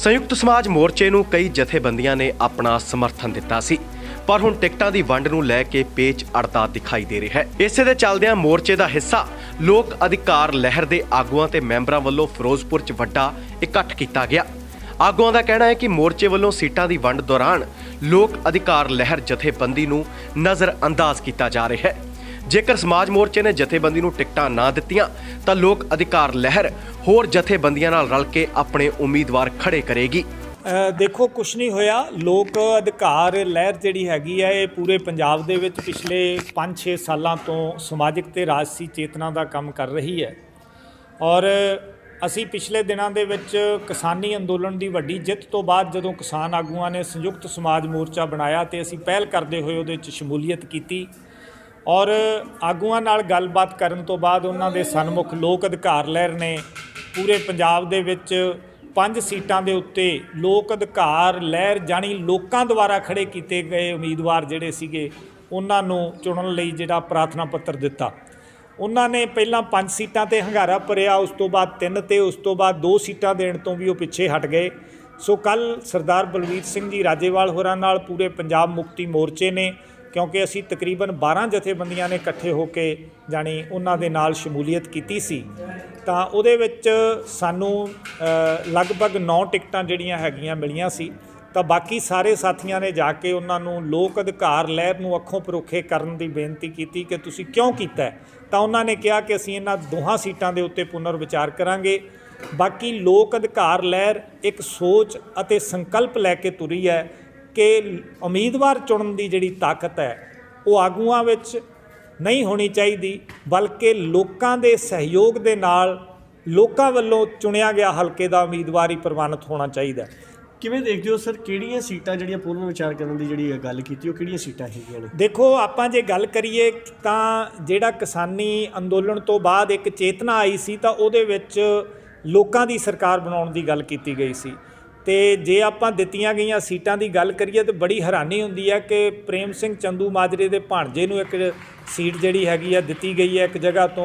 संयुक्त समाज मोर्चे ਨੂੰ ਕਈ ਜਥੇਬੰਦੀਆਂ ਨੇ ਆਪਣਾ ਸਮਰਥਨ ਦਿੱਤਾ ਸੀ, ਪਰ ਹੁਣ ਟਿਕਟਾਂ ਦੀ ਵੰਡ ਨੂੰ ਲੈ ਕੇ ਪੇਚ ਅੜਦਾ ਦਿਖਾਈ ਦੇ ਰਿਹਾ ਹੈ। ਇਸੇ ਦੇ ਚੱਲਦਿਆਂ ਮੋਰਚੇ ਦਾ ਹਿੱਸਾ ਲੋਕ ਅਧਿਕਾਰ ਲਹਿਰ ਦੇ ਆਗੂਆਂ ਤੇ ਮੈਂਬਰਾਂ ਵੱਲੋਂ ਫਿਰੋਜ਼ਪੁਰ 'ਚ ਵੱਡਾ ਇਕੱਠ ਕੀਤਾ ਗਿਆ। ਆਗੂਆਂ ਦਾ ਕਹਿਣਾ ਹੈ ਕਿ ਮੋਰਚੇ ਵੱਲੋਂ ਸੀਟਾਂ ਦੀ ਵੰਡ ਦੌਰਾਨ ਲੋਕ ਅਧਿਕਾਰ ਲਹਿਰ ਜਥੇਬੰਦੀ ਨੂੰ ਨਜ਼ਰਅੰਦਾਜ਼ ਕੀਤਾ ਜਾ ਰਿਹਾ ਹੈ। ਜੇਕਰ ਸਮਾਜ ਮੋਰਚੇ ਨੇ ਜਥੇਬੰਦੀ ਨੂੰ ਟਿਕਟਾਂ ਨਾ ਦਿੱਤੀਆਂ ਤਾਂ ਲੋਕ ਅਧਿਕਾਰ ਲਹਿਰ ਹੋਰ ਜਥੇਬੰਦੀਆਂ ਨਾਲ ਰਲ ਕੇ ਆਪਣੇ ਉਮੀਦਵਾਰ ਖੜੇ ਕਰੇਗੀ। देखो कुछ नहीं होया। लोक अधिकार लहर जिहड़ी हैगी है ये पूरे पंजाब दे विच पिछले 5-6 सालों तो समाजिक ते राजसी चेतना का काम कर रही है और असी पिछले दिनों दे विच किसानी अंदोलन की वड्डी जित तो बाद जदों किसान आगूआं ने संयुक्त समाज मोर्चा बनाया तो असी पहल करते हुए उहदे विच शमूलीयत की और आगूआं नाल गलबात करन तो बाद उन्हां दे सन्मुख लोक अधिकार लहर ने पूरे पंजाब दे विच 5 सीटां दे उत्ते लोक अधिकार लहर जानी लोकां द्वारा खड़े किए गए उम्मीदवार जिहड़े सीगे उन्हां नूं चुणन लई जिहड़ा प्रार्थना पत्र दिता। उन्हां ने पहलां 5 सीटां ते हंगारा भरिया, उस तो बाद 3 ते उस तो बाद 2 सीटां देण तों भी वो पिछे हट गए। सो कल सरदार बलवीर सिंह जी राजेवाल होरां नाल पूरे पंजाब मुक्ति मोर्चे ने, क्योंकि असी तकरीबन 12 जथेबंदियां ने इकट्ठे होकर जानी उन्हां दे नाल शमूलीयत कीती सी, ਤਾਂ ਉਹਦੇ ਵਿੱਚ ਸਾਨੂੰ ਲਗਭਗ 9 ਟਿਕਟਾਂ ਜਿਹੜੀਆਂ ਹੈਗੀਆਂ ਮਿਲੀਆਂ ਸੀ। ਤਾਂ ਬਾਕੀ ਸਾਰੇ ਸਾਥੀਆਂ ਨੇ ਜਾ ਕੇ ਉਹਨਾਂ ਨੂੰ ਲੋਕ ਅਧਿਕਾਰ ਲਹਿਰ ਨੂੰ ਅੱਖੋਂ ਪਰੋਖੇ ਕਰਨ ਦੀ ਬੇਨਤੀ ਕੀਤੀ ਕਿ ਤੁਸੀਂ ਕਿਉਂ ਕੀਤਾ ਹੈ। ਤਾਂ ਉਹਨਾਂ ਨੇ ਕਿਹਾ ਕਿ ਅਸੀਂ ਇਹਨਾਂ ਦੋਹਾਂ ਸੀਟਾਂ ਦੇ ਉੱਤੇ ਪੁਨਰ ਵਿਚਾਰ ਕਰਾਂਗੇ। ਬਾਕੀ ਲੋਕ ਅਧਿਕਾਰ ਲਹਿਰ ਇੱਕ ਸੋਚ ਅਤੇ ਸੰਕਲਪ ਲੈ ਕੇ ਤੁਰੀ ਹੈ ਕਿ ਉਮੀਦਵਾਰ ਚੁਣਨ ਦੀ ਜਿਹੜੀ ਤਾਕਤ ਹੈ ਉਹ ਆਗੂਆਂ ਵਿੱਚ नहीं होनी चाहिए, बल्कि लोगों के सहयोग के नाल लोगों वालों चुनिया गया हल्के का उम्मीदवार ही प्रवानित होना चाहिए। किवें देखते हो सर किहड़ियां सीटां जिहड़ियां पूर्ण विचार करने की जिहड़ी गल कीती, किहड़ियां सीटां हैगियां ने? देखो आपां जे गल करिए तां जिहड़ा किसानी अंदोलन तो बाद एक चेतना आई सी तां उहदे विच लोकां दी सरकार बनाउण दी गल कीती गई सी। तो जे आपां दित्तियां गईयां सीटां की गल करिए तो बड़ी हैरानी हुंदी है कि प्रेम सिंह चंदू माजरे के भाणजे नूं एक सीट जिहड़ी हैगी है दित्ती गई है एक जगह तो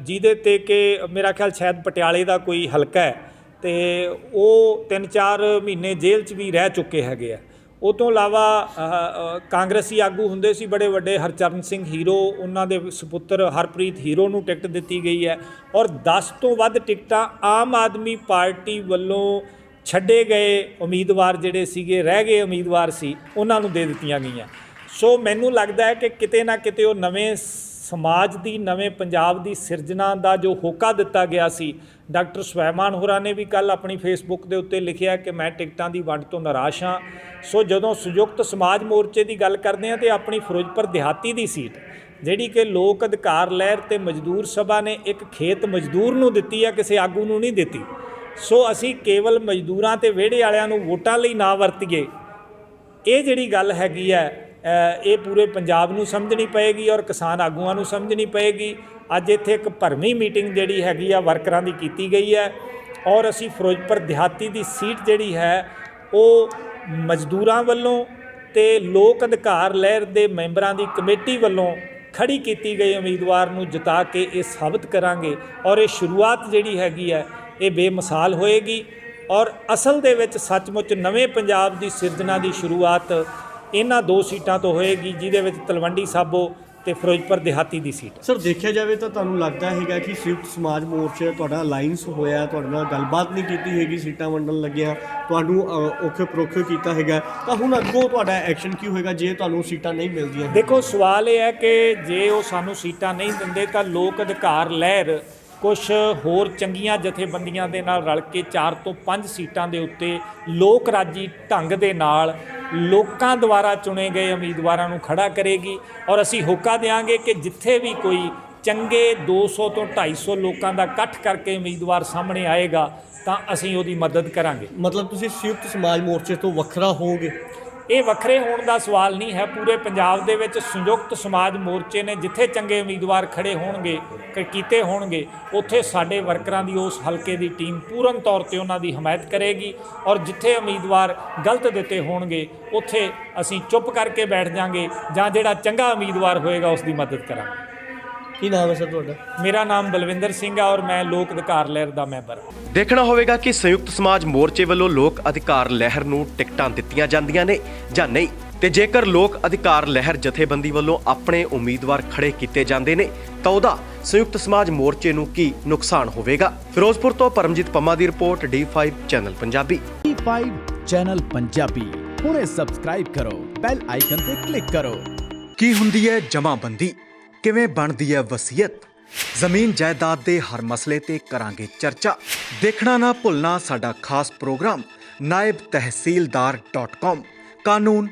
जिहदे ते कि मेरा ख्याल शायद पटियाले का कोई हलका है तो वो 3-4 महीने जेल च भी रह चुके हैगे। उस तो इलावा कांग्रेसी आगू हुंदे सी बड़े वड्डे हरचरण सिंह हीरो, उन्हां दे सुपुत्र हरप्रीत हीरो नूं टिकट दित्ती गई है और 10 तो वध टिकटां आम आदमी पार्टी वल्लों छड्डे गए उम्मीदवार जिहड़े सीगे रह गए उम्मीदवार सी उन्हां नूं दे दित्तियां गईयां। सो मैनूं लगदा है कि किते ना किते वो नवें समाज की नवें पंजाब की सिरजना का जो होका दिता गया सी। डॉक्टर स्वैमान होरां ने भी कल अपनी फेसबुक के उत्ते लिखिया कि मैं टिकटां की वंड तो निराश हाँ। सो जदों संयुक्त समाज मोर्चे की गल करते हैं तो अपनी फिरोजपुर देहाती की सीट जिहड़ी कि लोक अधिकार लहर ते मजदूर सभा ने एक खेत मजदूर नूं दित्ती है, किसी आगू नूं नहीं दित्ती। सो असी केवल मजदूरां ते विहड़े वालियां नूं वोटां लई ना वरतीए, ये जिहड़ी गल हैगी है ये पूरे पंजाब नूं समझनी पएगी और किसान आगूआं नूं समझनी पएगी। अज इत्थे एक भरवीं मीटिंग जिहड़ी हैगी आ वर्करां दी कीती गई है और असी फिरोजपुर देहाती की सीट जिहड़ी है वो मजदूरां वल्लों ते लोक अधिकार लहर दे मैंबरां दी कमेटी वल्लों खड़ी कीती गई उम्मीदवार नूं जिता के ये साबित करांगे और ये शुरुआत जिहड़ी हैगी है ये बेमिसाल होएगी और असल दे विच सचमुच नवें पंजाब की सिरजना की शुरुआत इन्हां 2 सीटां तो होएगी, जिहदे विच तलवंडी साबो ते फिरोजपुर देहाती की सीट। सर देखा जाए तो तुहानूं लगता है कि संयुक्त समाज मोर्चे तुहाडा अलाइंस होया, तुहाडे नाल गलबात नहीं कीती हैगी, सीटां वंडण लग्गिया तुहानूं औखे परोखे कीता हैगा, तां हुण अग्गों तुहाडा एक्शन की होएगा जे तुहानूं सीटां नहीं मिलदियां? देखो सवाल ये है कि जे वो सानूं सीटां नहीं दिंदे तां लोक अधिकार लहर कुछ होर चंगियां जथेबंदियां दे नाल रल के 4 ਤੋਂ 5 सीटां दे उत्ते लोक राजी ढंग दे नाल लोकां द्वारा चुने गए उम्मीदवारां नूं खड़ा करेगी और असी होका देंगे कि जिथे भी कोई चंगे 200 ਤੋਂ 250 लोगों का इकट्ठ करके उम्मीदवार सामने आएगा तो असी उहदी मदद करांगे। मतलब तुसीं संयुक्त समाज मोर्चे तो वखरा होवोगे? ये वखरे होने का सवाल नहीं है। पूरे पंजाब दे विच संयुक्त समाज मोर्चे ने जिथे चंगे उम्मीदवार खड़े होणगे कीते होणगे उत्थे साडे वर्करां दी उस हल्के की टीम पूर्ण तौर पर उन्हां दी हमायत करेगी और जिथे उम्मीदवार गलत दिते होणगे उत्थे असीं चुप करके बैठ जांगे जां जिहड़ा चंगा उम्मीदवार होएगा उसकी मदद करांगे। ਕੀ ਨਾਮ ਹੈ ਸਰ ਤੁਹਾਡਾ? ਮੇਰਾ ਨਾਮ ਬਲਵਿੰਦਰ ਸਿੰਘ ਆ ਔਰ ਮੈਂ ਲੋਕ ਅਧਿਕਾਰ ਲਹਿਰ ਦਾ ਮੈਂਬਰ ਹਾਂ। ਦੇਖਣਾ ਹੋਵੇਗਾ ਕਿ ਸੰਯੁਕਤ ਸਮਾਜ ਮੋਰਚੇ ਵੱਲੋਂ ਲੋਕ ਅਧਿਕਾਰ ਲਹਿਰ ਨੂੰ ਟਿਕਟਾਂ ਦਿੱਤੀਆਂ ਜਾਂਦੀਆਂ ਨੇ ਜਾਂ ਨਹੀਂ, ਤੇ ਜੇਕਰ ਲੋਕ ਅਧਿਕਾਰ ਲਹਿਰ ਜਥੇਬੰਦੀ ਵੱਲੋਂ ਆਪਣੇ ਉਮੀਦਵਾਰ ਖੜੇ ਕੀਤੇ ਜਾਂਦੇ ਨੇ ਤਾਂ ਉਹਦਾ ਸੰਯੁਕਤ ਸਮਾਜ ਮੋਰਚੇ ਨੂੰ ਕੀ ਨੁਕਸਾਨ ਹੋਵੇਗਾ। ਫਿਰੋਜ਼ਪੁਰ ਤੋਂ ਪਰਮਜੀਤ ਪੰਮਾ ਦੀ report, D5 channel Punjabi. D5 channel Punjabi ਹੁਣੇ ਸਬਸਕ੍ਰਾਈਬ ਕਰੋ, ਬੈਲ ਆਈਕਨ ਤੇ ਕਲਿੱਕ ਕਰੋ। ਕੀ ਹੁੰਦੀ ਹੈ ਜਮ੍ਹਾਂਬੰਦੀ, ਕਿਵੇਂ ਬਣਦੀ ਹੈ ਵਸੀਅਤ, ਜ਼ਮੀਨ ਜਾਇਦਾਦ ਦੇ ਹਰ ਮਸਲੇ ਤੇ ਕਰਾਂਗੇ ਚਰਚਾ। ਦੇਖਣਾ ਨਾ ਭੁੱਲਣਾ ਸਾਡਾ ਖਾਸ ਪ੍ਰੋਗਰਾਮ naibtehsildar.com। ਕਾਨੂੰਨ